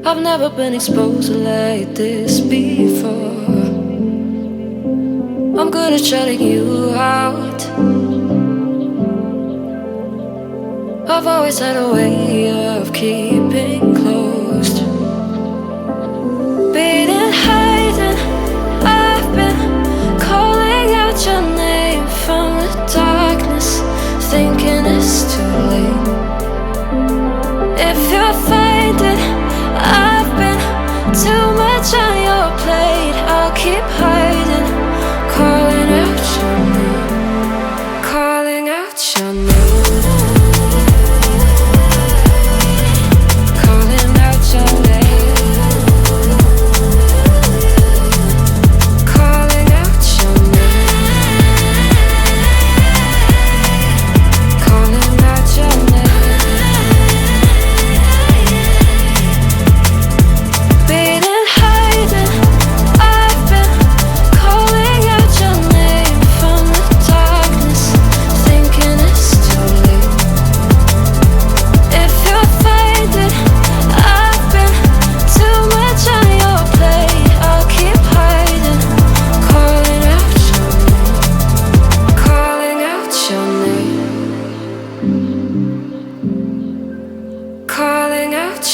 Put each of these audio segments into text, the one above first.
I've never been exposed like this before. I'm good at shutting you out. I've always had a way of keeping closed. Beating, hiding, I've been calling out your name from the darkness, thinking it's too late. If you're finding I've been too much on your plate, I'll keep hiding, calling out your name, calling out your name.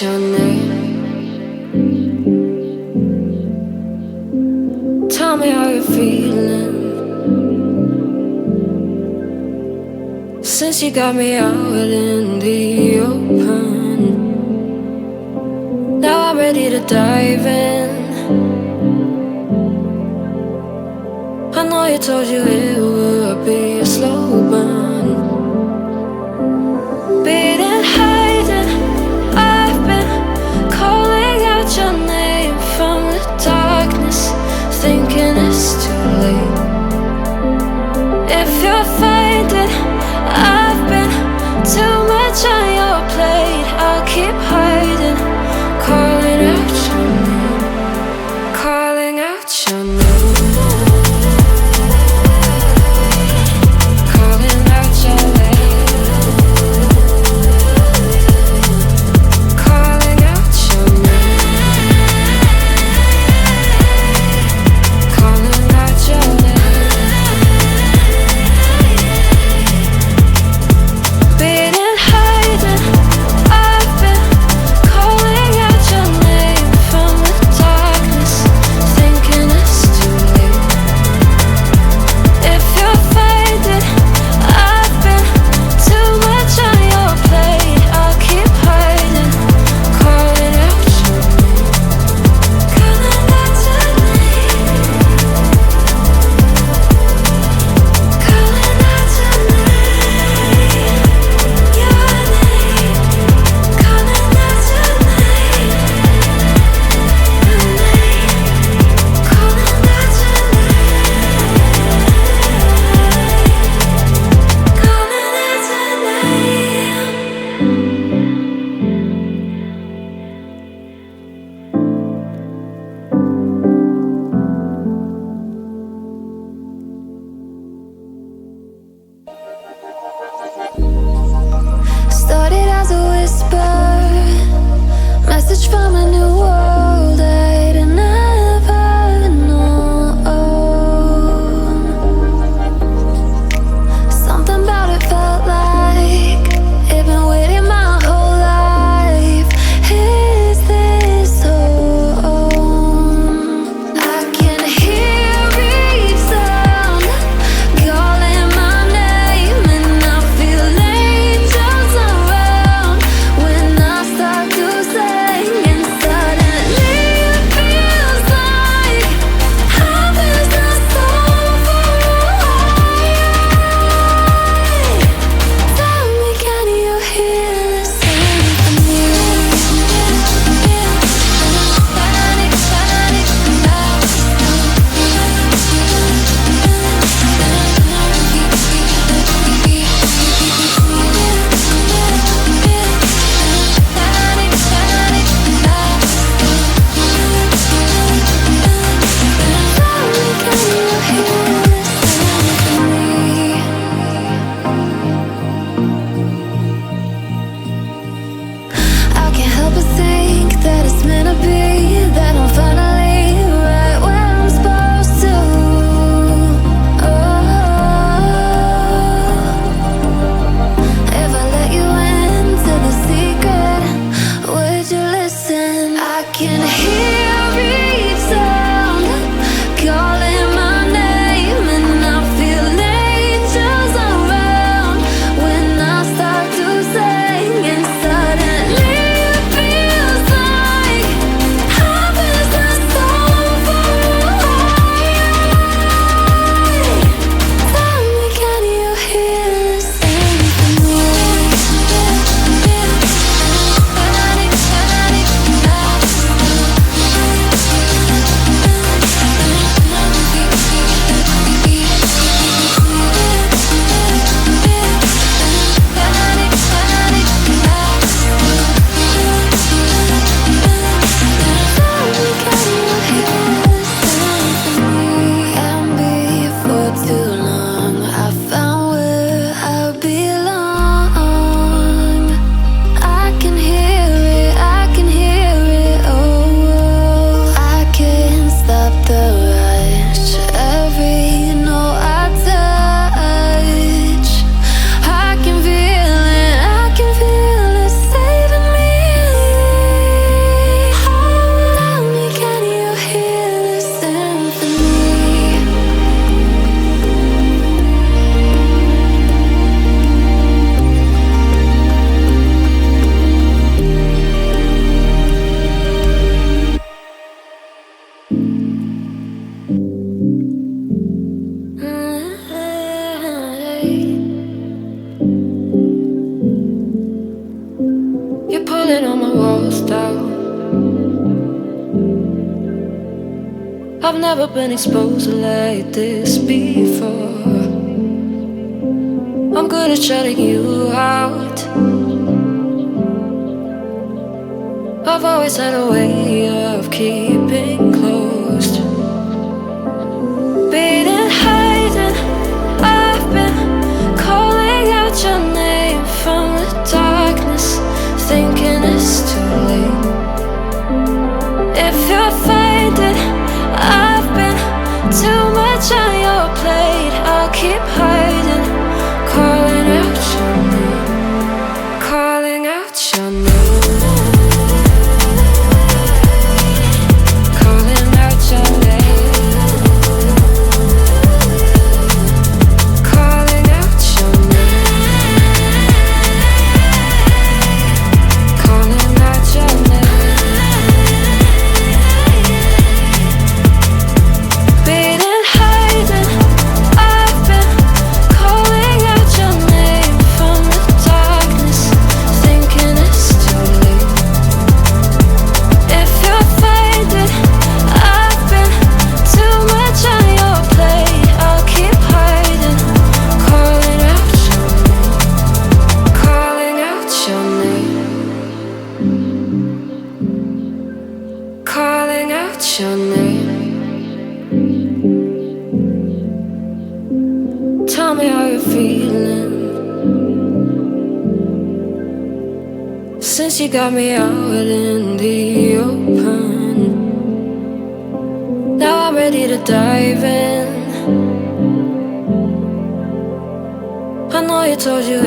Your name. Tell me how you're feeling since you got me out in the open. Now I'm ready to dive in. I know you told you it would be a slow burn. Beating, hiding, I've been calling out your name from the darkness, thinking it's too late. If you're finding I've been too much on your plate, I'll keep hiding, calling out your name, calling out your name. Started as a whisper, message from a new world I'd never known. Something about it felt like it'd been waiting my whole life. Is this home? I can hear each sound calling my name, and I feel angels around when I start to sing. And suddenly can hear each sound calling my name, and I feel angels around when I start to sing, and suddenly it feels like heaven is so far away. Tell me, can you hear the symphony? You're pulling on my walls down. I've never been exposed like this before. I'm good at shutting you out. I've always had a way of keeping closed. Beating, hiding, I've been calling out your name from the darkness, thinking it's too late. If you're finding I've been too much on your plate, I'll keep hiding, calling out your name, calling out your name, calling out your name, calling out your name, calling out your name. Beating, hiding, I've been calling out your name from the darkness, thinking it's too late. If you're finding I've been too much on your plate, I'll keep hiding, calling out your name, calling out your name, calling out your name. Tell me how you're feeling since you got me out in the open. Now I'm ready to dive in. I know you told you